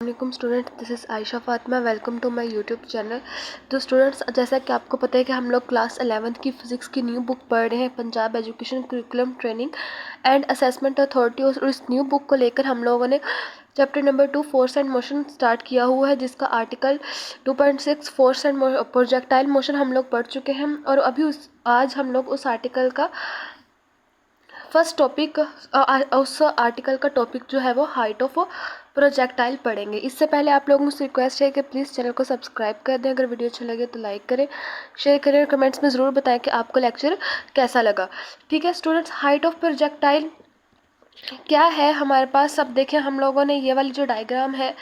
वालेकुम student, this is Ayesha Fatima. Welcome to my YouTube channel. तो students, जैसा कि आपको पता है कि हम लोग क्लास 11th की फ़िज़िक्स की न्यू बुक पढ़ रहे हैं, Punjab education curriculum training and assessment authority. और इस न्यू बुक को लेकर हम लोगों ने chapter number 2 force and motion start किया हुआ है, जिसका article 2.6 force and projectile motion हम लोग पढ़ चुके हैं। और अभी आज हम लोग उस आर्टिकल का फर्स्ट टॉपिक, उस आर्टिकल का टॉपिक जो है वो हाइट ऑफ प्रोजेक्टाइल पढ़ेंगे। इससे पहले आप लोगों से रिक्वेस्ट है कि प्लीज़ चैनल को सब्सक्राइब कर दें। अगर वीडियो अच्छा लगे तो लाइक करें, शेयर करें और कमेंट्स में ज़रूर बताएं कि आपको लेक्चर कैसा लगा। ठीक है स्टूडेंट्स, हाइट ऑफ प्रोजेक्टाइल क्या है हमारे पास। अब देखें, हम लोगों ने ये वाली जो डायग्राम है,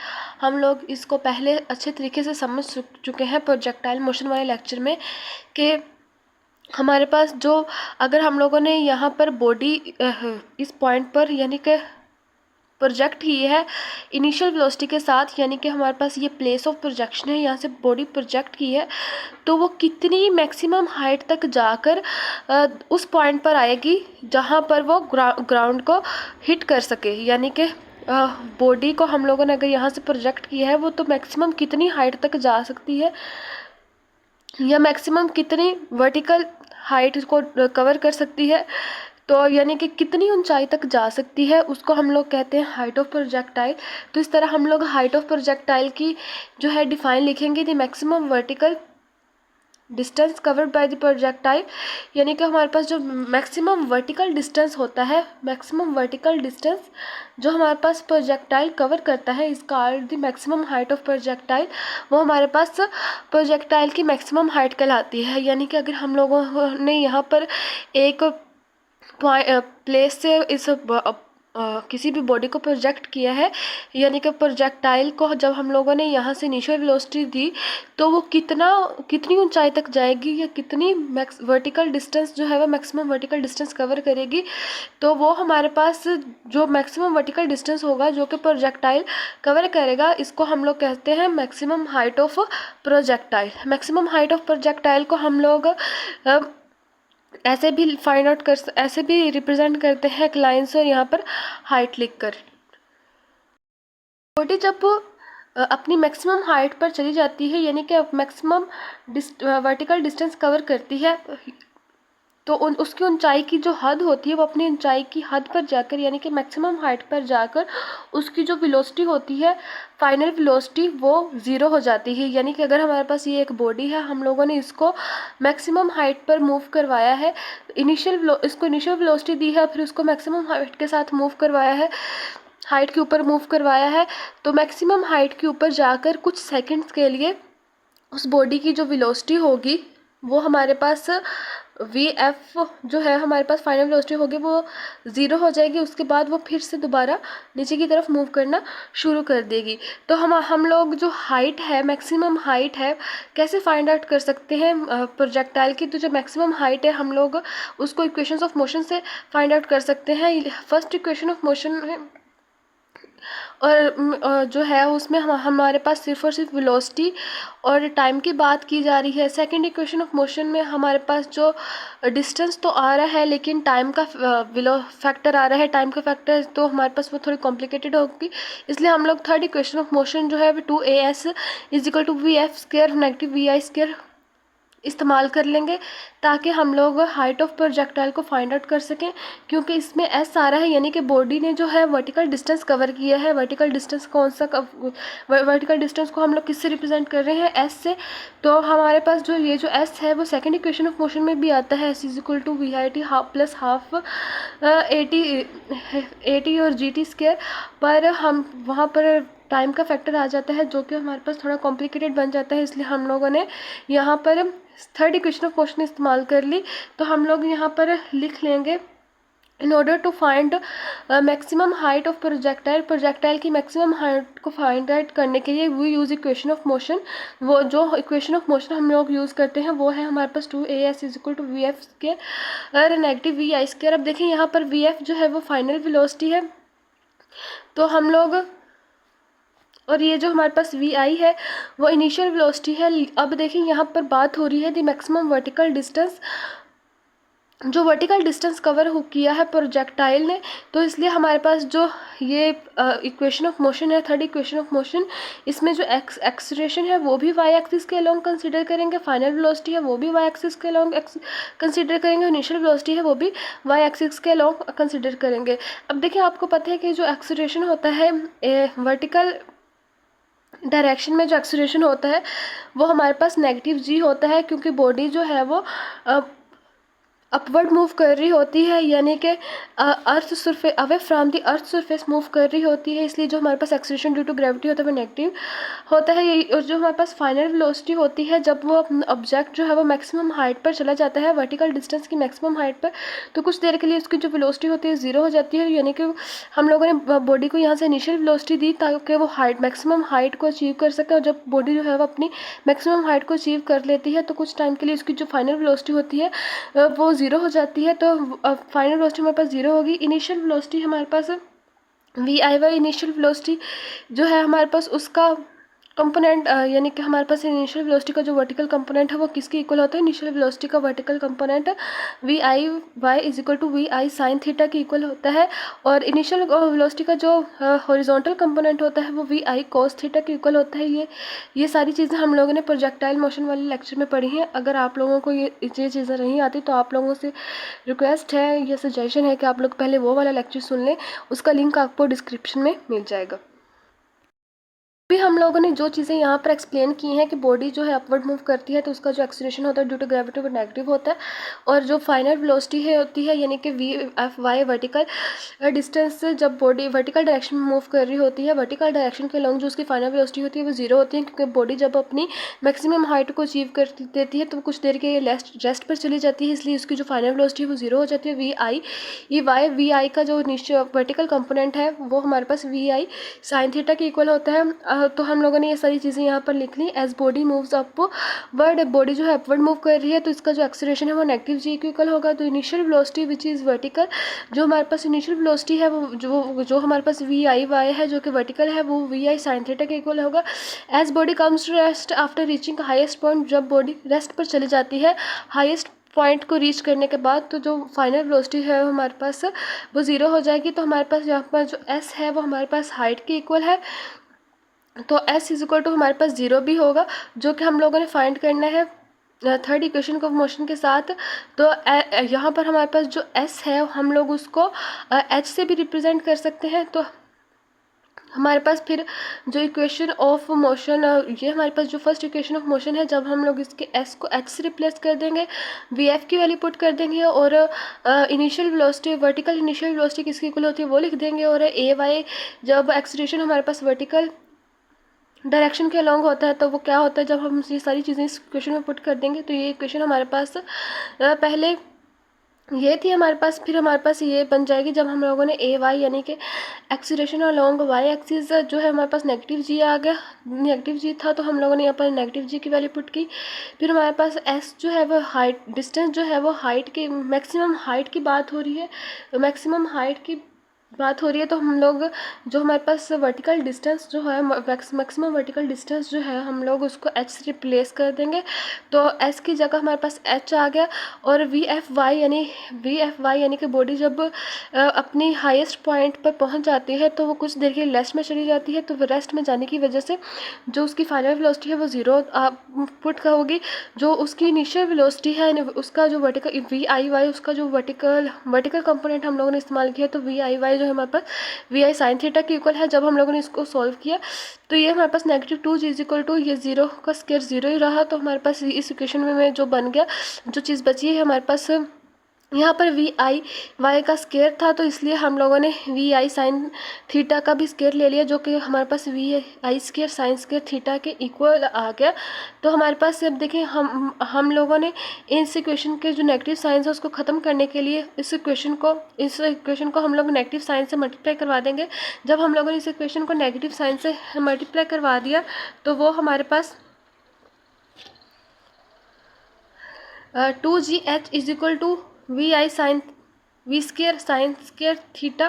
हम लोग इसको पहले अच्छे तरीके से समझ चुके हैं प्रोजेक्टाइल मोशन वाले लेक्चर में, कि हमारे पास जो, अगर हम लोगों ने यहाँ पर बॉडी इस पॉइंट पर यानी कि प्रोजेक्ट की है इनिशियल वेलोसिटी के साथ, यानी कि हमारे पास ये प्लेस ऑफ प्रोजेक्शन है, यहाँ से बॉडी प्रोजेक्ट की है, तो वो कितनी मैक्सिमम हाइट तक जाकर उस पॉइंट पर आएगी जहाँ पर वो ग्राउंड को हिट कर सके। यानी कि बॉडी को हम लोगों ने अगर यहाँ से प्रोजेक्ट किया है, वो तो मैक्सिमम कितनी हाइट तक जा सकती है या मैक्सिमम कितनी वर्टिकल हाइट को कवर कर सकती है, तो यानी कि कितनी ऊंचाई तक जा सकती है, उसको हम लोग कहते हैं हाइट ऑफ प्रोजेक्टाइल। तो इस तरह हम लोग हाइट ऑफ प्रोजेक्टाइल की जो है डिफाइन लिखेंगे, the maximum vertical distance covered by the projectile. यानी कि हमारे पास जो मैक्सिमम वर्टिकल डिस्टेंस होता है, मैक्सिमम वर्टिकल डिस्टेंस जो हमारे पास प्रोजेक्टाइल कवर करता है, इसका the maximum height of projectile, वो हमारे पास प्रोजेक्टाइल की मैक्सिमम हाइट कहलाती है। यानी कि अगर हम लोगों ने यहाँ पर एक प्लेस से इस किसी भी बॉडी को प्रोजेक्ट किया है, यानी कि प्रोजेक्टाइल को जब हम लोगों ने यहाँ से इनिशियल वेलोसिटी दी, तो वो कितनी ऊंचाई तक जाएगी या कितनी वर्टिकल डिस्टेंस जो है वो मैक्सिमम वर्टिकल डिस्टेंस कवर करेगी, तो वो हमारे पास जो मैक्सिमम वर्टिकल डिस्टेंस होगा जो कि प्रोजेक्टाइल कवर करेगा, इसको हम लोग कहते हैं maximum height of projectile. Maximum height of projectile को हम लोग ऐसे भी फाइंड आउट ऐसे भी रिप्रेजेंट करते हैं एक लाइन से, और यहाँ पर हाइट लिखकर। बॉडी जब अपनी मैक्सिमम हाइट पर चली जाती है, यानी कि मैक्सिमम वर्टिकल डिस्टेंस कवर करती है, तो उसकी ऊंचाई की जो हद होती है, वो अपनी ऊंचाई की हद पर जाकर, यानी कि मैक्सिमम हाइट पर जाकर, उसकी जो वेलोसिटी होती है, फाइनल वेलोसिटी, वो ज़ीरो हो जाती है। यानी कि अगर हमारे पास ये एक बॉडी है, हम लोगों ने इसको मैक्सिमम हाइट पर मूव करवाया है, इसको इनिशियल वेलोसिटी दी है, फिर उसको मैक्सिमम हाइट के साथ मूव करवाया है, हाइट के ऊपर मूव करवाया है, तो मैक्सिमम हाइट के ऊपर जाकर कुछ सेकंड्स के लिए उस बॉडी की जो वेलोसिटी होगी, वो हमारे पास वी.एफ जो है, हमारे पास फाइनल वेलोसिटी होगी, वो ज़ीरो हो जाएगी। उसके बाद वो फिर से दोबारा नीचे की तरफ मूव करना शुरू कर देगी। तो हम लोग जो हाइट है, मैक्सिमम हाइट है, कैसे फाइंड आउट कर सकते हैं प्रोजेक्टाइल की। तो जो मैक्सिमम हाइट है, हम लोग उसको इक्वेशंस ऑफ मोशन से फाइंड आउट कर सकते हैं। फर्स्ट इक्वेशन ऑफ मोशन है, और जो है उसमें हमारे पास सिर्फ और सिर्फ वेलोसिटी और टाइम की बात की जा रही है। सेकंड इक्वेशन ऑफ मोशन में हमारे पास जो डिस्टेंस तो आ रहा है, लेकिन टाइम का फैक्टर आ रहा है। टाइम का फैक्टर तो हमारे पास वो थोड़ी कॉम्प्लिकेटेड होगी, इसलिए हम लोग थर्ड इक्वेशन ऑफ मोशन जो है 2as is equal to V F square negative V I square इस्तेमाल कर लेंगे, ताकि हम लोग हाइट ऑफ प्रोजेक्टाइल को फाइंड आउट कर सकें। क्योंकि इसमें एस आ रहा है, यानी कि बॉडी ने जो है वर्टिकल डिस्टेंस कवर किया है। वर्टिकल डिस्टेंस कौन सा, वर्टिकल डिस्टेंस को हम लोग किससे रिप्रेजेंट कर रहे हैं, एस से। तो हमारे पास जो ये जो एस है, वो सेकंड इक्वेशन ऑफ मोशन में भी आता है, S is equal to V I T half plus half A T और जी टी स्क्वायर। पर हम वहाँ पर टाइम का फैक्टर आ जाता है, जो कि हमारे पास थोड़ा कॉम्प्लिकेटेड बन जाता है, इसलिए हम लोगों ने यहाँ पर थर्ड इक्वेशन ऑफ मोशन इस्तेमाल कर ली। तो हम लोग यहाँ पर लिख लेंगे, in order to find maximum height of projectile की मैक्सिमम हाइट को फाइंड आउट करने के लिए we use equation of motion. वो जो इक्वेशन ऑफ मोशन हम लोग यूज़ करते हैं, वो है हमारे पास 2as is equal to V F square negative V I square. अब देखिए यहाँ पर वी.एफ जो है वो फाइनल वेलोसिटी है, तो हम लोग, और ये जो हमारे पास वी.आई है वो इनिशियल वेलोसिटी है। अब देखिए यहाँ पर बात हो रही है द मैक्सिमम वर्टिकल डिस्टेंस जो वर्टिकल डिस्टेंस कवर हो किया है प्रोजेक्टाइल ने, तो इसलिए हमारे पास जो ये इक्वेशन ऑफ मोशन है, थर्ड इक्वेशन ऑफ मोशन, इसमें जो एक्सीलरेशन है वो भी वाई एक्सिस के अलोंग कंसीडर करेंगे, फाइनल वेलोसिटी है वो भी वाई एक्सिस के अलोंग कंसीडर करेंगे, इनिशियल वेलोसिटी है वो भी वाई एक्सिस के अलोंग कंसीडर करेंगे। अब देखिए, आपको पता है कि जो एक्सीलरेशन होता है वर्टिकल डायरेक्शन में, जो एक्सीलरेशन होता है वो हमारे पास नेगेटिव जी होता है, क्योंकि बॉडी जो है वो अपवर्ड मूव कर रही होती है, यानी कि earth surface away from the earth surface move कर रही होती है, इसलिए जो हमारे पास एक्सीलरेशन ड्यू टू ग्रेविटी होता है वो नेगेटिव होता है। और जो हमारे पास फाइनल वेलोसिटी होती है, जब वो ऑब्जेक्ट जो है वो मैक्सिमम हाइट पर चला जाता है, वर्टिकल डिस्टेंस की मैक्सिमम हाइट पर, तो कुछ देर के लिए उसकी जो वेलोसिटी होती है ज़ीरो हो जाती है, यानी कि हम लोगों ने बॉडी को यहाँ से इनिशियल वेलोसिटी दी ताकि वो हाइट मैक्सिमम हाइट को अचीव कर सके, और जब बॉडी जो है वो अपनी मैक्सिमम हाइट को अचीव कर लेती है तो कुछ टाइम के लिए उसकी जो फाइनल वेलोसिटी होती है वो ज़ीरो हो जाती है। तो फाइनल वेलोसिटी हमारे पास ज़ीरो होगी। इनिशियल वेलोसिटी हमारे पास V I Y, initial velocity जो है हमारे पास उसका कंपोनेंट, यानी कि हमारे पास इनिशियल वेलोसिटी का जो वर्टिकल कंपोनेंट है वो किसके इक्वल होता है, इनिशियल वेलोसिटी का vertical component V I Y is equal to V I sine theta के इक्वल होता है, और इनिशियल वेलोसिटी का जो हॉरिजॉन्टल कंपोनेंट होता है वो वी आई कोस थीटा के इक्वल होता है। ये सारी चीज़ें हम लोगों ने प्रोजेक्टाइल मोशन वाले लेक्चर में पढ़ी हैं। अगर आप लोगों को ये चीज़ें नहीं आती तो आप लोगों से रिक्वेस्ट है या सजेशन है कि आप लोग पहले वो वाला लेक्चर सुन लें, उसका लिंक आपको डिस्क्रिप्शन में मिल जाएगा। भी हम लोगों ने जो चीज़ें यहाँ पर एक्सप्लेन की हैं कि बॉडी जो है अपवर्ड मूव करती है तो उसका जो एक्सीलरेशन होता है ड्यू टू ग्रेविटी वो नेगेटिव होता है, और जो फाइनल वेलोसिटी है होती है यानी कि V F Y vertical distance से जब बॉडी वर्टिकल डायरेक्शन में मूव कर रही होती है, वर्टिकल डायरेक्शन के लॉन्ग जो उसकी फाइनल वेलोसिटी होती है वो जीरो होती है, क्योंकि बॉडी जब अपनी मैक्सिमम हाइट को अचीव कर देती है तो कुछ देर के रेस्ट पर चली जाती है, इसलिए उसकी जो फाइनल वेलोसिटी है वो जीरो हो जाती है। वी आई का जो नीचे वर्टिकल कंपोनेंट है वो हमारे पास वी आई साइन थीटा के इक्वल होता है। तो हम लोगों ने ये सारी चीज़ें यहाँ पर लिख ली। As body moves upward, body जो है अपवर्ड मूव कर रही है तो इसका जो एक्सीलरेशन है वो नेगेटिव जी के इक्वल होगा। तो initial velocity which is vertical, जो हमारे पास इनिशियल वेलोसिटी है वो जो हमारे पास वी आई वाई है जो कि वर्टिकल है वो वी आई साइन थीटा के इक्वल होगा। As body comes to rest after reaching highest point, जब बॉडी रेस्ट पर चली जाती है हाईएस्ट पॉइंट को रीच करने के बाद, तो जो फाइनल वेलोसिटी है हमारे पास वो ज़ीरो हो जाएगी। तो हमारे पास यहाँ पर जो एस है वो हमारे पास हाइट के इक्वल है, तो एस इज इक्वल टू हमारे पास ज़ीरो भी होगा, जो कि हम लोगों ने फाइंड करना है थर्ड इक्वेशन ऑफ मोशन के साथ। तो यहाँ पर हमारे पास जो एस है हम लोग उसको एच से भी रिप्रेजेंट कर सकते हैं। तो हमारे पास फिर जो इक्वेशन ऑफ मोशन, ये हमारे पास जो फर्स्ट इक्वेशन ऑफ मोशन है, जब हम लोग इसके एस को एच से रिप्लेस कर देंगे, वी एफ की वैल्यू पुट कर देंगे, और initial velocity vertical initial velocity किसकी इक्वल होती है वो लिख देंगे, और ए वाई जब एक्सीलरेशन हमारे पास वर्टिकल डायरेक्शन के अलॉन्ग होता है तो वो क्या होता है, जब हम ये सारी चीज़ें इस क्वेश्चन में पुट कर देंगे तो ये इक्वेशन हमारे पास पहले ये थी हमारे पास, फिर हमारे पास ये बन जाएगी जब हम लोगों ने ए वाई यानी कि एक्सीलरेशन अलॉन्ग वाई एक्सिस जो है हमारे पास नेगेटिव जी आ गया, नेगेटिव जी था तो हम लोगों ने यहाँ पर नेगेटिव जी की वैल्यू पुट की। फिर हमारे पास एस जो है वो हाइट डिस्टेंस जो है वो हाइट की मैक्सिमम हाइट की बात हो रही है, मैक्सिमम हाइट की बात हो रही है, तो हम लोग जो हमारे पास वर्टिकल डिस्टेंस जो है मैक्सिमम वर्टिकल डिस्टेंस जो है हम लोग उसको एच से रिप्लेस कर देंगे, तो एस की जगह हमारे पास एच आ गया। और वी एफ वाई यानी कि बॉडी जब अपनी हाईएस्ट पॉइंट पर पहुंच जाती है तो वो कुछ देर के लिए रेस्ट में चली जाती है, तो रेस्ट में जाने की वजह से जो उसकी फाइनल वेलोसिटी है वो ज़ीरो पुट होगी। जो उसकी इनिशियल वेलोसिटी है उसका जो वर्टिकल वी आई वाई उसका जो वर्टिकल कंपोनेंट हम लोगों ने इस्तेमाल किया, तो वी आई वाई जो है हमारे पास वी आई साइन थीटा के इक्वल है। जब हम लोगों ने इसको सॉल्व किया तो ये हमारे पास negative two G is equal to ये ज़ीरो का स्क्वायर ज़ीरो ही रहा, तो हमारे पास इस इक्वेशन में जो बन गया, जो चीज़ बची है हमारे पास यहाँ पर वी आई वाई का स्केयर था, तो इसलिए हम लोगों ने वी आई साइन थीटा का भी स्केयर ले लिया, जो कि हमारे पास V I square sine square theta के इक्वल आ गया। तो हमारे पास अब देखें हम लोगों ने इस इक्वेशन के जो नेगेटिव साइंस है उसको ख़त्म करने के लिए इस इक्वेशन को हम लोग नेगेटिव साइन से मल्टीप्लाई करवा देंगे। जब हम लोगों ने इस इक्वेशन को नेगेटिव साइन से मल्टीप्लाई करवा दिया तो वो हमारे पास 2gh is equal to V I sine V square sine square theta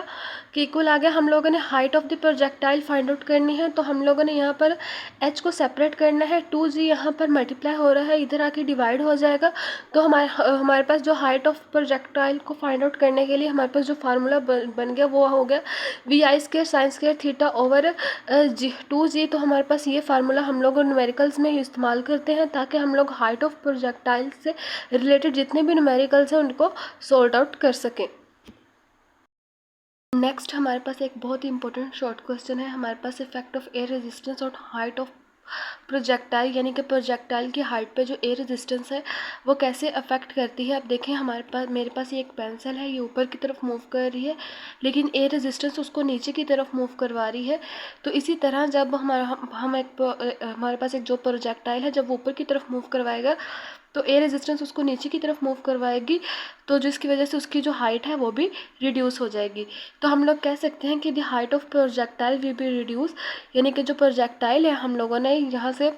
के इक्वल आ गया। हम लोगों ने height of the projectile find out करनी है, तो हम लोगों ने यहाँ पर h को सेपरेट करना है। 2g यहाँ पर मल्टीप्लाई हो रहा है, इधर आके डिवाइड हो जाएगा। तो हमारे पास जो हाइट ऑफ प्रोजेक्टाइल को फाइंड आउट करने के लिए हमारे पास जो फार्मूला बन गया वो हो गया V I square sine square theta over 2g। तो हमारे पास ये फार्मूला हम लोग न्यूमेरिकल्स में इस्तेमाल करते हैं ताकि हम लोग हाइट ऑफ प्रोजेक्टाइल से रिलेटेड जितने भी न्यूमेरिकल्स हैं उनको सॉल्ट आउट कर सकें। नेक्स्ट हमारे पास एक बहुत ही इंपॉर्टेंट शॉर्ट क्वेश्चन है। हमारे पास इफेक्ट ऑफ एयर रेजिस्टेंस और हाइट ऑफ प्रोजेक्टाइल, यानी कि प्रोजेक्टाइल की हाइट पे जो एयर रेजिस्टेंस है वो कैसे अफेक्ट करती है। अब देखें मेरे पास ये एक पेंसिल है, ये ऊपर की तरफ मूव कर रही है लेकिन एयर रेजिस्टेंस उसको नीचे की तरफ मूव करवा रही है। तो इसी तरह जब हमारे पास एक जो प्रोजेक्टाइल है जब वो ऊपर की तरफ मूव करवाएगा तो एयर रेजिस्टेंस उसको नीचे की तरफ मूव करवाएगी, तो जिसकी वजह से उसकी जो हाइट है वो भी रिड्यूस हो जाएगी। तो हम लोग कह सकते हैं कि the height of projectile will be reduce, यानी कि जो प्रोजेक्टाइल है हम लोगों ने यहाँ से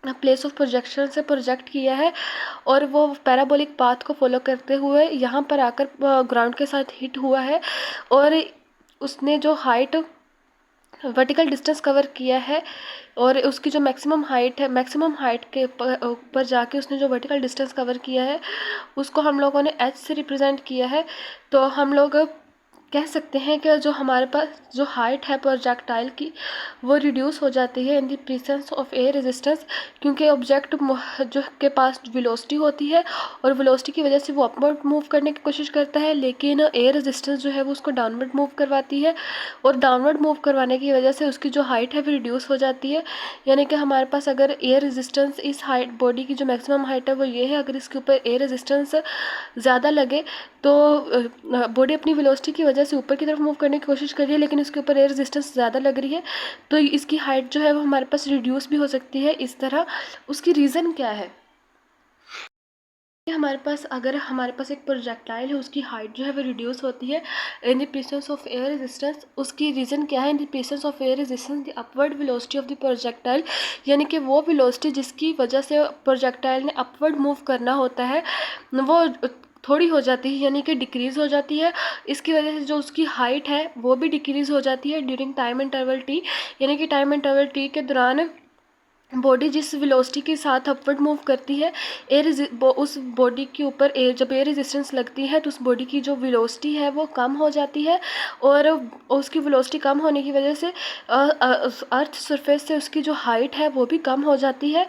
प्लेस ऑफ प्रोजेक्शन से प्रोजेक्ट किया है और वो पैराबोलिक पाथ को फॉलो करते हुए यहाँ पर आकर ग्राउंड के साथ हिट हुआ है और उसने जो हाइट वर्टिकल डिस्टेंस कवर किया है और उसकी जो मैक्सिमम हाइट के ऊपर जाके उसने जो वर्टिकल डिस्टेंस कवर किया है उसको हम लोगों ने h से रिप्रेजेंट किया है। तो हम लोग कह सकते हैं कि जो हमारे पास जो हाइट है प्रोजेक्टाइल की वो रिड्यूस हो जाती है in the presence of air resistance, क्योंकि ऑब्जेक्ट जो के पास वेलोसिटी होती है और वेलोसिटी की वजह से वो अपवर्ड मूव करने की कोशिश करता है, लेकिन एयर रेजिस्टेंस जो है वो उसको डाउनवर्ड मूव करवाती है और डाउनवर्ड मूव करवाने की वजह से उसकी जो हाइट है वो रिड्यूस हो जाती है। यानी कि हमारे पास अगर एयर रेजिस्टेंस इस हाइट बॉडी की जो मैक्सिमम हाइट है वो ये है, अगर इसके ऊपर एयर रेजिस्टेंस ज़्यादा लगे तो बॉडी अपनी वेलोसिटी की वजह से ऊपर की तरफ मूव करने की कोशिश कर रही है लेकिन इसके ऊपर एयर रेजिस्टेंस ज़्यादा लग रही है तो इसकी हाइट जो है वो हमारे पास रिड्यूस भी हो सकती है इस तरह। उसकी रीज़न क्या है, अगर हमारे पास एक प्रोजेक्टाइल है उसकी हाइट जो है वो रिड्यूस होती है in the presence of air resistance. उसकी रीज़न क्या है, in the presence of air resistance the upward velocity of the projectile, यानी कि वो वेलोसिटी जिसकी वजह से प्रोजेक्टाइल ने अपवर्ड मूव करना होता है वो थोड़ी हो जाती है, यानी कि डिक्रीज़ हो जाती है। इसकी वजह से जो उसकी हाइट है वो भी डिक्रीज़ हो जाती है ड्यूरिंग टाइम इंटरवल टी, यानी कि टाइम इंटरवल टी के दौरान बॉडी जिस वेलोसिटी के साथ अपवर्ड मूव करती है उस बॉडी के ऊपर जब एयर रेजिस्टेंस लगती है तो उस बॉडी की जो वेलोसिटी है वो कम हो जाती है और उसकी वेलोसिटी कम होने की वजह से अर्थ सरफेस से उसकी जो हाइट है वो भी कम हो जाती है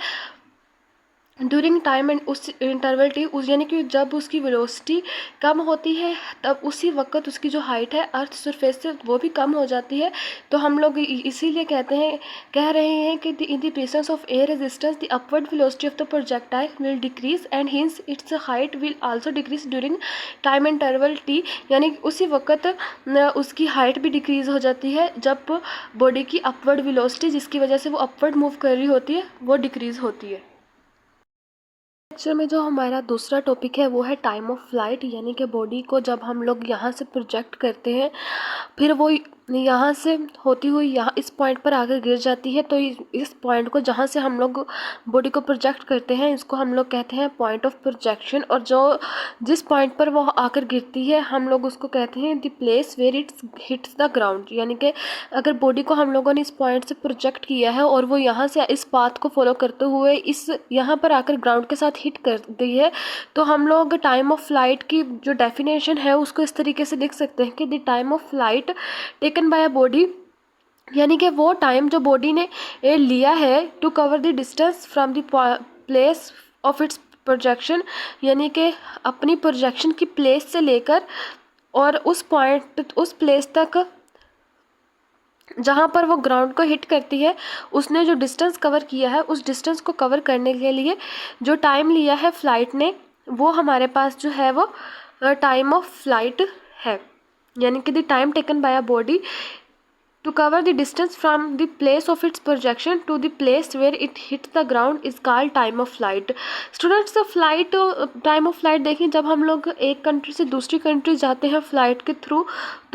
ड्यूरिंग टाइम एंड उस इंटरवल टी यानी कि जब उसकी वेलोसिटी कम होती है तब उसी वक्त उसकी जो हाइट है अर्थ सरफेस से वो भी कम हो जाती है। तो हम लोग इसीलिए कह रहे हैं कि in the presence of air resistance the upward velocity of the projectile will decrease and hints it's height will also decrease during time interval T, यानी उसी वक्त उसकी हाइट भी डिक्रीज हो जाती है जब बॉडी की अपवर्ड वेलोसिटी जिसकी वजह से वो अपवर्ड मूव कर रही होती है वो डिक्रीज होती है। लेक्चर में जो हमारा दूसरा टॉपिक है वो है टाइम ऑफ फ्लाइट, यानी कि बॉडी को जब हम लोग यहाँ से प्रोजेक्ट करते हैं फिर वो यहाँ से होती हुई यहाँ इस पॉइंट पर आकर गिर जाती है। तो इस पॉइंट को जहाँ से हम लोग बॉडी को प्रोजेक्ट करते हैं इसको हम लोग कहते हैं पॉइंट ऑफ प्रोजेक्शन, और जो जिस पॉइंट पर वो आकर गिरती है हम लोग उसको कहते हैं the place where its hits the ground. यानी कि अगर बॉडी को हम लोगों ने इस पॉइंट से प्रोजेक्ट किया है और वो यहाँ से इस पाथ को फॉलो करते हुए इस यहाँ पर आकर ग्राउंड के साथ हिट कर दी है तो हम लोग टाइम ऑफ फ्लाइट की जो डेफिनेशन है उसको इस तरीके से लिख सकते हैं कि the time of flight taken by a body, यानी कि वो टाइम जो बॉडी ने लिया है to cover the distance from the place of its projection, यानी कि अपनी प्रोजेक्शन की प्लेस से लेकर और उस प्लेस तक जहाँ पर वो ग्राउंड को हिट करती है उसने जो डिस्टेंस कवर किया है उस डिस्टेंस को कवर करने के लिए जो टाइम लिया है फ्लाइट ने वो हमारे पास जो है वो टाइम ऑफ फ्लाइट है, यानी कि the time taken by a body to cover the distance from the place of its projection to the place where it hits the ground is called time of flight. Students, time of flight देखें जब हम लोग एक country से दूसरी country जाते हैं flight के थ्रू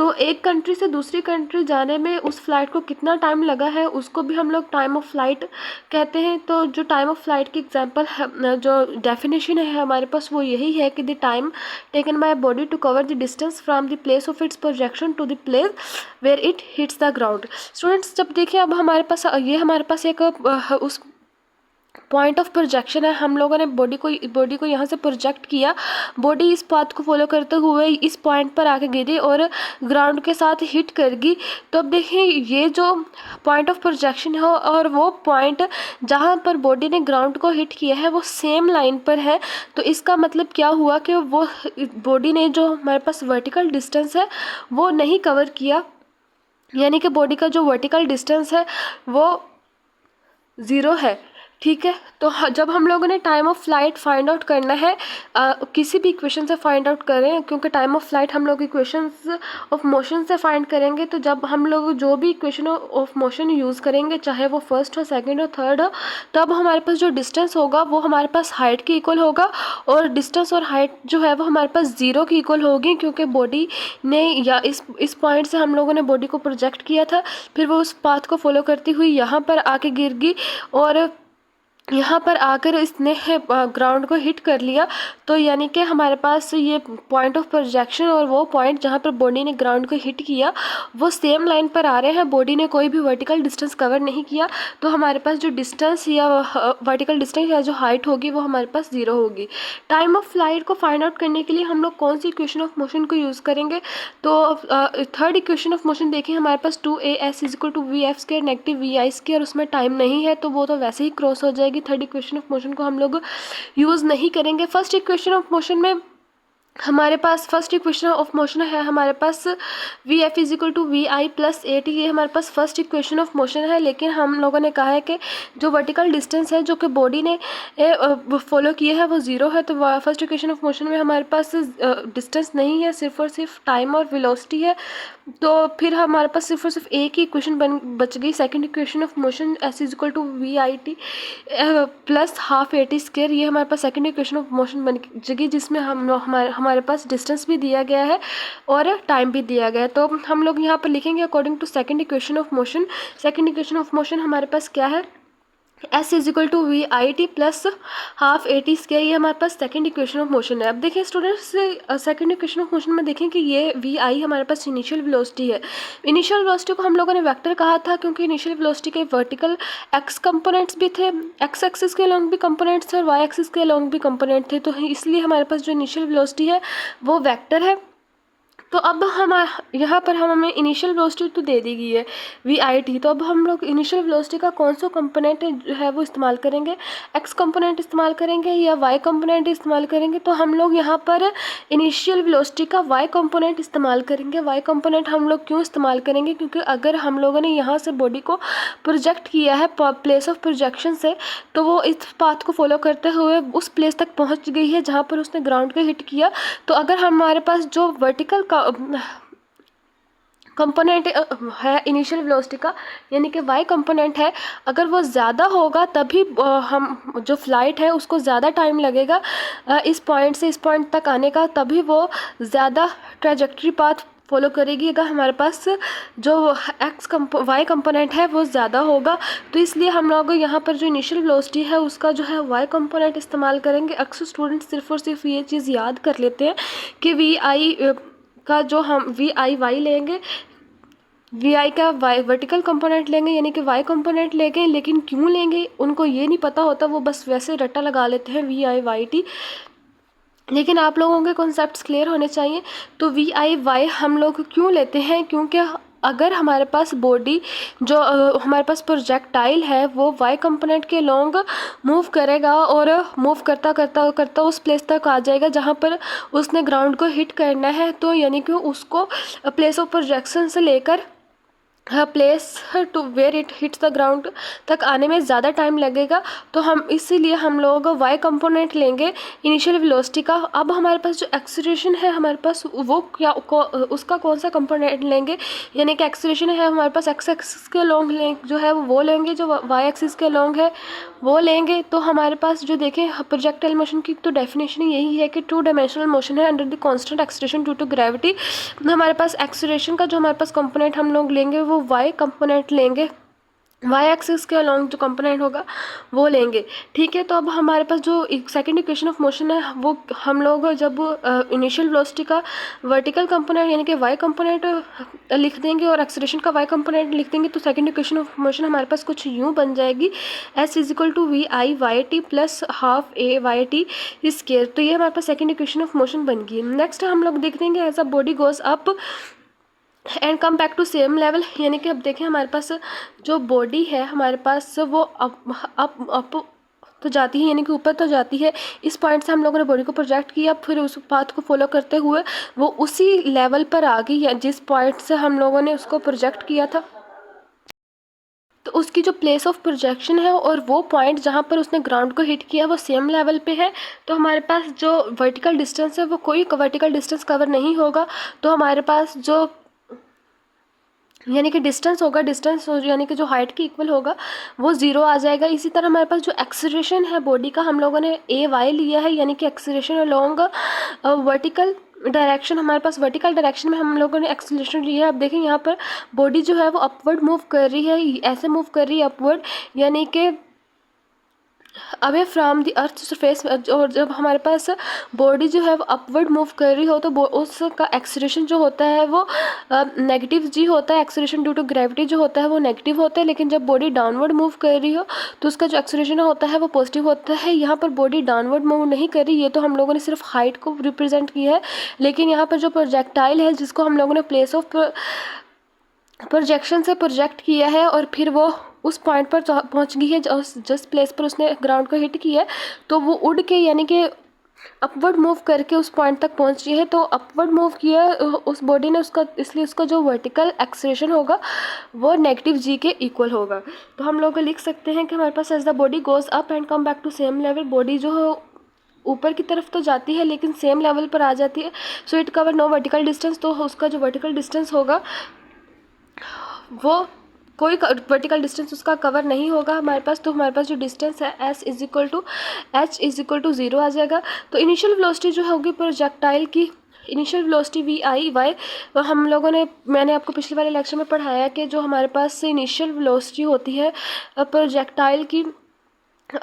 तो एक कंट्री से दूसरी कंट्री जाने में उस फ्लाइट को कितना टाइम लगा है उसको भी हम लोग टाइम ऑफ फ्लाइट कहते हैं। तो जो टाइम ऑफ फ्लाइट की एग्जांपल है, जो डेफिनेशन है हमारे पास, वो यही है कि the time taken by body to cover the distance from the place of its projection to the place where it hits the ground. Students जब देखिए अब हमारे पास हमारे पास एक उस पॉइंट ऑफ प्रोजेक्शन है, हम लोगों ने बॉडी को यहाँ से प्रोजेक्ट किया, बॉडी इस पाथ को फॉलो करते हुए इस पॉइंट पर आके गिरी और ग्राउंड के साथ हिट करेगी। तो अब देखिए ये जो पॉइंट ऑफ प्रोजेक्शन है और वो पॉइंट जहाँ पर बॉडी ने ग्राउंड को हिट किया है वो सेम लाइन पर है। तो इसका मतलब क्या हुआ कि वो बॉडी ने जो हमारे पास वर्टिकल डिस्टेंस है वो नहीं कवर किया, यानी कि बॉडी का जो वर्टिकल डिस्टेंस है वो ज़ीरो है। ठीक है, तो जब हम लोगों ने time of flight find out करना है, किसी भी इक्वेशन से फाइंड आउट करें, क्योंकि टाइम ऑफ फ्लाइट हम लोग इक्वेशंस ऑफ मोशन से फाइंड करेंगे। तो जब हम लोग जो भी इक्वेशन ऑफ मोशन यूज़ करेंगे, चाहे वो फर्स्ट हो, सेकंड हो, थर्ड हो, तब हमारे पास जो डिस्टेंस होगा वो हमारे पास हाइट के इक्वल होगा, और डिस्टेंस और हाइट जो है वो हमारे पास ज़ीरो की इक्वल होगी, क्योंकि बॉडी ने या इस पॉइंट से हम लोगों ने बॉडी को प्रोजेक्ट किया था, फिर वो उस पाथ को फॉलो करती हुई यहाँ पर आके गिर गई और यहाँ पर आकर इसने ग्राउंड को हिट कर लिया। तो यानी कि हमारे पास ये पॉइंट ऑफ प्रोजेक्शन और वो पॉइंट जहाँ पर बॉडी ने ग्राउंड को हिट किया वो सेम लाइन पर आ रहे हैं, बॉडी ने कोई भी वर्टिकल डिस्टेंस कवर नहीं किया। तो हमारे पास जो डिस्टेंस या वर्टिकल डिस्टेंस या जो हाइट होगी वो हमारे पास ज़ीरो होगी। टाइम ऑफ फ्लाइट को फाइंड आउट करने के लिए हम लोग कौन सी इक्वेशन ऑफ मोशन को यूज़ करेंगे? तो थर्ड इक्वेशन ऑफ मोशन देखिए, हमारे पास 2as = vf² नेगेटिव vi², उसमें टाइम नहीं है तो वो तो वैसे ही क्रॉस हो जाएगी। थर्ड इक्वेशन ऑफ मोशन को हम लोग यूज़ नहीं करेंगे। फर्स्ट इक्वेशन ऑफ मोशन में हमारे पास फर्स्ट इक्वेशन ऑफ मोशन है हमारे पास vf = vi + at, ये हमारे पास फर्स्ट इक्वेशन ऑफ मोशन है। लेकिन हम लोगों ने कहा है कि जो वर्टिकल डिस्टेंस है जो कि बॉडी ने फॉलो किया है वो ज़ीरो है। तो फर्स्ट इक्वेशन ऑफ मोशन में हमारे पास डिस्टेंस नहीं है, सिर्फ और सिर्फ टाइम और वेलोसिटी है। तो फिर हमारे पास सिर्फ और सिर्फ एक ही इक्वेशन बच गई, second equation of motion s = vit + ½ at², ये हमारे पास सेकंड इक्वेशन ऑफ मोशन बन गई, जिसमें हमारे पास डिस्टेंस भी दिया गया है और टाइम भी दिया गया है। तो हम लोग यहाँ पर लिखेंगे according to second equation of motion. Second equation of motion हमारे पास क्या है? s = vit + ½ at², ये हमारे पास सेकंड इक्वेशन ऑफ मोशन है। अब देखिए students, second equation of motion में देखें कि ये vi हमारे पास इनिशियल वेलोसिटी है। इनिशियल वेलोसिटी को हम लोगों ने वेक्टर कहा था, क्योंकि इनिशियल वेलोसिटी के वर्टिकल x कंपोनेंट्स भी थे, x एक्सिस के अलोंग भी कंपोनेंट्स थे और y एक्सिस के अलोंग भी कंपोनेंट थे। तो इसलिए हमारे पास जो इनिशियल वेलोसिटी है वो वेक्टर है। तो अब हम यहाँ पर हमें इनिशियल वेलोसिटी तो दे दी गई है vit, तो अब हम लोग इनिशियल वेलोसिटी का कौन सा कंपोनेंट जो है वो इस्तेमाल करेंगे? x कंपोनेंट इस्तेमाल करेंगे या y कंपोनेंट इस्तेमाल करेंगे? तो हम लोग यहाँ पर इनिशियल वेलोसिटी का y कंपोनेंट इस्तेमाल करेंगे। y कंपोनेंट हम लोग क्यों इस्तेमाल करेंगे? क्योंकि अगर हम लोगों ने यहाँ से बॉडी को प्रोजेक्ट किया है प्लेस ऑफ प्रोजेक्शन से, तो वो इस पाथ को फॉलो करते हुए उस प्लेस तक पहुँच गई है जहाँ पर उसने ग्राउंड को हिट किया। तो अगर हमारे पास जो वर्टिकल कंपोनेंट है इनिशियल वेलोसिटी का, यानी कि y कंपोनेंट है, अगर वो ज़्यादा होगा तभी हम जो फ्लाइट है उसको ज़्यादा टाइम लगेगा इस पॉइंट से इस पॉइंट तक आने का, तभी वो ज़्यादा ट्रैजेक्टरी पाथ फॉलो करेगी अगर हमारे पास जो y कंपोनेंट है वो ज़्यादा होगा। तो इसलिए हम लोग यहाँ पर जो इनिशियल वेलोसिटी है उसका जो है y कंपोनेंट इस्तेमाल करेंगे। अक्सर स्टूडेंट्स सिर्फ और सिर्फ ये चीज़ याद कर लेते हैं कि vi का जो हम y लेंगे, vi का y वर्टिकल कंपोनेंट लेंगे, यानी कि y कंपोनेंट लेंगे, लेकिन क्यों लेंगे उनको ये नहीं पता होता, वो बस वैसे रट्टा लगा लेते हैं vi yt। लेकिन आप लोगों के कॉन्सेप्ट्स क्लियर होने चाहिए। तो vi y हम लोग क्यों लेते हैं? क्योंकि अगर हमारे पास बॉडी जो हमारे पास प्रोजेक्टाइल है वो y कंपोनेंट के लॉन्ग मूव करेगा और मूव करता करता करता उस प्लेस तक आ जाएगा जहाँ पर उसने ग्राउंड को हिट करना है। तो यानी कि उसको प्लेस ऑफ प्रोजेक्शन से लेकर place to where it hits the ground तक आने में ज़्यादा टाइम लगेगा, तो हम इसीलिए हम लोग वाई कंपोनेंट लेंगे इनिशियल वेलोसिटी का। अब हमारे पास जो एक्सीलरेशन है हमारे पास वो उसका कौन सा कंपोनेंट लेंगे, यानी कि एक्सीलरेशन है हमारे पास एक्स एक्सिस के लॉन्ग जो है वो लेंगे, जो वाई एक्सिस के लॉन्ग है वो लेंगे। तो हमारे पास जो देखें प्रोजेक्टाइल मोशन की तो डेफिनेशन यही है कि 2 डायमेंशनल मोशन है under the constant acceleration due to gravity. हमारे पास एक्सीलरेशन का जो हमारे पास कंपोनेंट हम लोग लेंगे वो वाई कंपोनेंट लेंगे, वाई एक्सिस के अलॉन्ग जो कंपोनेंट होगा वो लेंगे। ठीक है, तो अब हमारे पास जो सेकंड इक्वेशन ऑफ मोशन है वो हम लोग जब इनिशियल वेलोसिटी का वर्टिकल कंपोनेंट यानी कि वाई कंपोनेंट लिख देंगे और एक्सीलरेशन का वाई कंपोनेंट लिख देंगे, तो सेकंड इक्वेशन ऑफ मोशन हमारे पास कुछ यूँ बन जाएगी, S is equal to V I Y T plus half A Y T square. तो ये हमारे पास सेकंड इक्वेशन ऑफ मोशन बन गई। नेक्स्ट हम लोग देख देंगे as a body goes up and come back to same level, यानी कि अब देखें हमारे पास जो बॉडी है हमारे पास वो अप तो जाती है, यानी कि ऊपर तो जाती है। इस पॉइंट से हम लोगों ने बॉडी को प्रोजेक्ट किया, फिर उस पाथ को फॉलो करते हुए वो उसी लेवल पर आ गई है जिस पॉइंट से हम लोगों ने उसको प्रोजेक्ट किया था। तो उसकी जो प्लेस ऑफ प्रोजेक्शन है और वो पॉइंट जहाँ पर उसने ग्राउंड को हिट किया वो सेम लेवल पे है। तो हमारे पास जो वर्टिकल डिस्टेंस है वो कोई वर्टिकल डिस्टेंस कवर नहीं होगा। तो हमारे पास जो यानी कि डिस्टेंस होगा, डिस्टेंस यानी कि जो हाइट की इक्वल होगा वो ज़ीरो आ जाएगा। इसी तरह हमारे पास जो एक्सीलरेशन है बॉडी का हम लोगों ने ए वाई लिया है, यानी कि एक्सीलरेशन अलोंग वर्टिकल डायरेक्शन, हमारे पास वर्टिकल डायरेक्शन में हम लोगों ने एक्सीलरेशन लिया है। अब देखें यहाँ पर बॉडी जो है वो अपवर्ड मूव कर रही है, ऐसे मूव कर रही है अपवर्ड, यानी कि away from the earth surface. और जब हमारे पास बॉडी जो है वो अपवर्ड मूव कर रही हो तो उसका एक्सीलरेशन जो होता है वो नेगेटिव जी होता है, एक्सीलरेशन ड्यू टू ग्रेविटी जो होता है वो नेगेटिव होता है। लेकिन जब बॉडी डाउनवर्ड मूव कर रही हो तो उसका जो एक्सीलरेशन होता है वो पॉजिटिव होता है। यहाँ पर बॉडी डाउनवर्ड मूव नहीं कर रही, ये तो हम लोगों ने सिर्फ हाइट को रिप्रेजेंट किया है, लेकिन यहाँ पर जो प्रोजेक्टाइल है जिसको हम लोगों ने प्लेस ऑफ प्रोजेक्शन से प्रोजेक्ट किया है और फिर वो उस पॉइंट पर पहुंच गई है जिस प्लेस पर उसने ग्राउंड को हिट किया है, तो वो उड़ के यानी कि अपवर्ड मूव करके उस पॉइंट तक पहुंच रही है। तो अपवर्ड मूव किया उस बॉडी ने उसका, इसलिए उसका जो वर्टिकल एक्सीलरेशन होगा वो नेगेटिव जी के इक्वल होगा। तो हम लोग लिख सकते हैं कि हमारे पास as the body goes up and come back to same level, body जो ऊपर की तरफ तो जाती है लेकिन सेम लेवल पर आ जाती है। So it cover no vertical distance, तो उसका जो वर्टिकल डिस्टेंस होगा वो कोई वर्टिकल डिस्टेंस उसका कवर नहीं होगा हमारे पास। तो हमारे पास जो डिस्टेंस है H is equal to zero आ जाएगा। तो इनिशियल वेलोसिटी जो होगी प्रोजेक्टाइल की, initial velocity V I Y, हम लोगों ने, मैंने आपको पिछले वाले लेक्चर में पढ़ाया कि जो हमारे पास इनिशियल वेलोसिटी होती है प्रोजेक्टाइल की,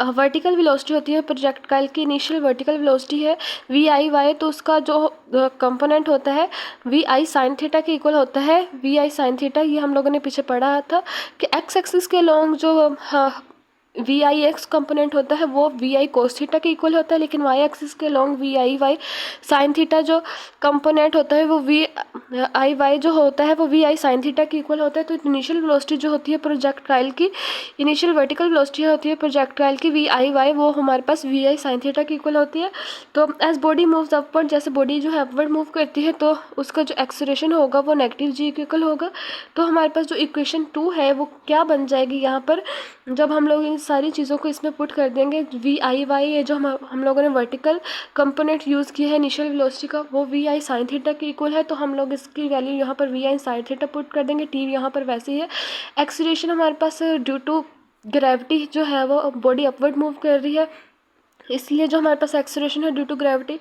वर्टिकल वेलोसिटी होती है प्रोजेक्टाइल की, इनिशियल वर्टिकल वेलोसिटी है वी आई वाई, तो उसका जो कंपोनेंट होता है वी आई साइन थीटा के इक्वल होता है। वी आई साइन थीटा ये हम लोगों ने पीछे पढ़ा था कि एक्स एक्सिस के लॉन्ग जो वी आई एक्स कंपोनेंट होता है वो वी आई कोस थीटा के इक्वल होता है, लेकिन वाई एक्सिस के लॉन्ग V I Y sine theta जो कंपोनेंट होता है वो वी आई वाई जो होता है वो वी आई साइन थीटा के इक्वल होता है। तो इनिशियल वेलोसिटी जो होती है प्रोजेक्टाइल की, इनिशियल वर्टिकल वेलोसिटी होती है प्रोजेक्टाइल की वी आई वाई, वो हमारे पास वी आई साइन थीटा की इक्वल होती है। तो एज बॉडी मूव्स अपवर्ड, जैसे बॉडी जो है अपवर्ड मूव करती है तो उसका जो एक्सीलरेशन होगा वो नेगेटिव जी के इक्वल होगा। तो हमारे पास जो इक्वेशन 2 है वो क्या बन जाएगी यहाँ पर, जब हम लोग इन सारी चीज़ों को इसमें पुट कर देंगे, वी आई वाई ये जो हम लोगों ने वर्टिकल कंपोनेंट यूज़ किया है इनिशियल वेलोसिटी का वो वी आई साइन थीटा के इक्वल है। तो हम लोग इसकी वैल्यू यहाँ पर V I sine theta put कर देंगे, टी यहाँ पर वैसे ही है। एक्सीलरेशन हमारे पास ड्यू टू ग्रेविटी जो है वो बॉडी अपवर्ड मूव कर रही है, इसलिए जो हमारे पास एक्सीलरेशन है ड्यू टू ग्रेविटी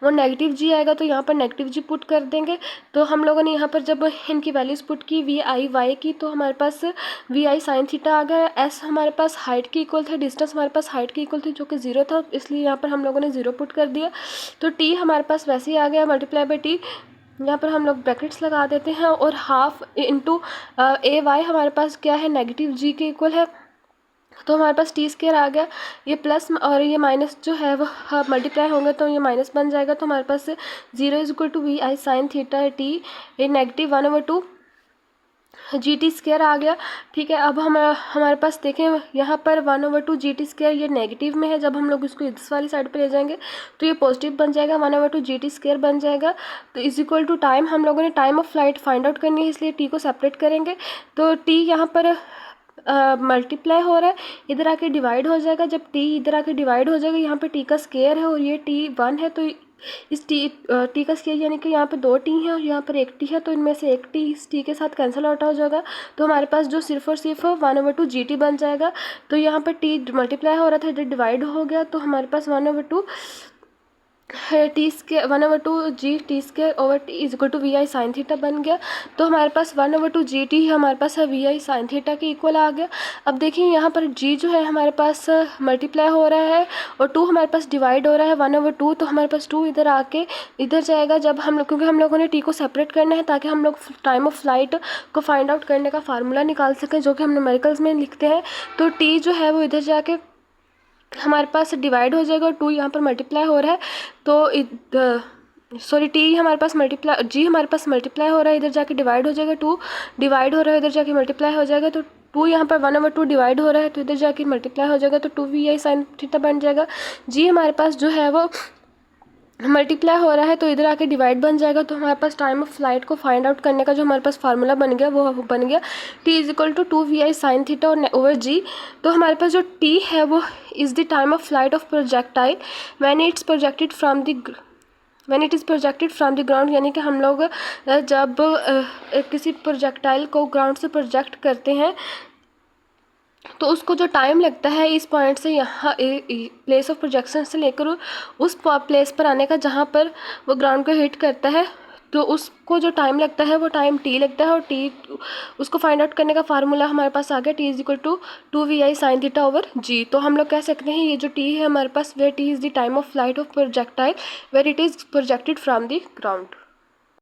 वो नेगेटिव जी आएगा। तो यहाँ पर नेगेटिव जी पुट कर देंगे। तो हम लोगों ने यहाँ पर जब इनकी वैल्यूज़ पुट की वी आई वाई की, तो हमारे पास वी आई साइन थीटा आ गया। एस हमारे पास हाइट की इक्वल था, डिस्टेंस हमारे पास हाइट की इक्वल थी जो कि ज़ीरो था, इसलिए यहाँ पर हम लोगों ने ज़ीरो पुट कर दिया। तो टी हमारे पास वैसे ही आ गया, मल्टीप्लाई बाई टी, यहाँ पर हम लोग ब्रैकेट्स लगा देते हैं और हाफ इंटू ए वाई हमारे पास क्या है, नेगेटिव जी के इक्वल है। तो हमारे पास टी स्क्वायर आ गया, ये प्लस और ये माइनस जो है वो मल्टीप्लाई होंगे तो ये माइनस बन जाएगा। तो हमारे पास 0 is equal to V I sine theta T, ये नेगेटिव 1/2 जी टी स्क्वायर आ गया। ठीक है, अब हमारे पास देखें यहाँ पर 1/2 जी टी स्क्वायर ये नेगेटिव में है, जब हम लोग इसको इस वाली साइड पे ले जाएंगे तो ये पॉजिटिव बन जाएगा, 1/2 जी टी स्क्वायर बन जाएगा। तो इज इक्वल टू टाइम, हम लोगों ने time of flight find out करनी है, इसलिए टी को सेपरेट करेंगे। तो टी यहाँ पर मल्टीप्लाई हो रहा है, इधर आके डिवाइड हो जाएगा। जब टी इधर आके डिवाइड हो जाएगा, यहाँ पे टी का स्क्वायर है और ये टी 1 है, तो इस टी का स्क्वायर यानी कि यहाँ पे 2 टी हैं और यहाँ पर 1 टी है, तो इनमें से 1 टी इस टी के साथ कैंसिल आउट हो जाएगा। तो हमारे पास जो सिर्फ और सिर्फ 1/2 जी टी बन जाएगा। तो यहाँ पर टी मल्टीप्लाई हो रहा था, इधर डिवाइड हो गया, तो हमारे पास 1/2 T square 1/2 G T square over T is equal to V I sine theta बन गया। तो हमारे पास 1/2 जी टी हमारे पास है वी आई साइन थीटा के इक्वल आ गया। अब देखिए यहाँ पर जी जो है हमारे पास मल्टीप्लाई हो रहा है और 2 हमारे पास डिवाइड हो रहा है 1/2, तो हमारे पास 2 इधर आके इधर जाएगा। जब हम लोग, क्योंकि हम लोगों ने टी को सेपरेट करना है ताकि हम लोग टाइम ऑफ फ्लाइट को फाइंड आउट करने का फार्मूला निकाल सकें, जो कि हम न्यूमेरिकल्स में लिखते हैं। तो टी जो है वो इधर जाके हमारे पास डिवाइड हो जाएगा और 2 यहाँ पर मल्टीप्लाई हो रहा है, तो सॉरी टी हमारे पास मल्टीप्लाई, जी हमारे पास मल्टीप्लाई हो रहा है, इधर जाके डिवाइड हो जाएगा, 2 डिवाइड हो रहा है, इधर जाके मल्टीप्लाई हो जाएगा। तो 2 यहाँ पर 1/2 डिवाइड हो रहा है, तो इधर जाके मल्टीप्लाई हो जाएगा, तो 2 वी आई साइन थीटा बन जाएगा। जी हमारे पास जो है वो मल्टीप्लाई हो रहा है, तो इधर आके डिवाइड बन जाएगा। तो हमारे पास टाइम ऑफ फ्लाइट को फाइंड आउट करने का जो हमारे पास फार्मूला बन गया वो बन गया T is equal to 2 V I sine theta over G. तो हमारे पास जो टी है वो is the time of flight of projectile when it is projected from the ground, यानी कि हम लोग जब किसी प्रोजेक्टाइल को ग्राउंड से प्रोजेक्ट करते हैं तो उसको जो टाइम लगता है इस पॉइंट से यहाँ प्लेस ऑफ प्रोजेक्शन से लेकर उस प्लेस पर आने का जहाँ पर वो ग्राउंड को हिट करता है, तो उसको जो टाइम लगता है वो टाइम टी लगता है। और टी उसको फाइंड आउट करने का फार्मूला हमारे पास आ गया T is equal to 2 V I sine theta over G. तो हम लोग कह सकते हैं ये जो टी है हमारे पास, वे T is the time of flight of projectile where it is projected from the ground.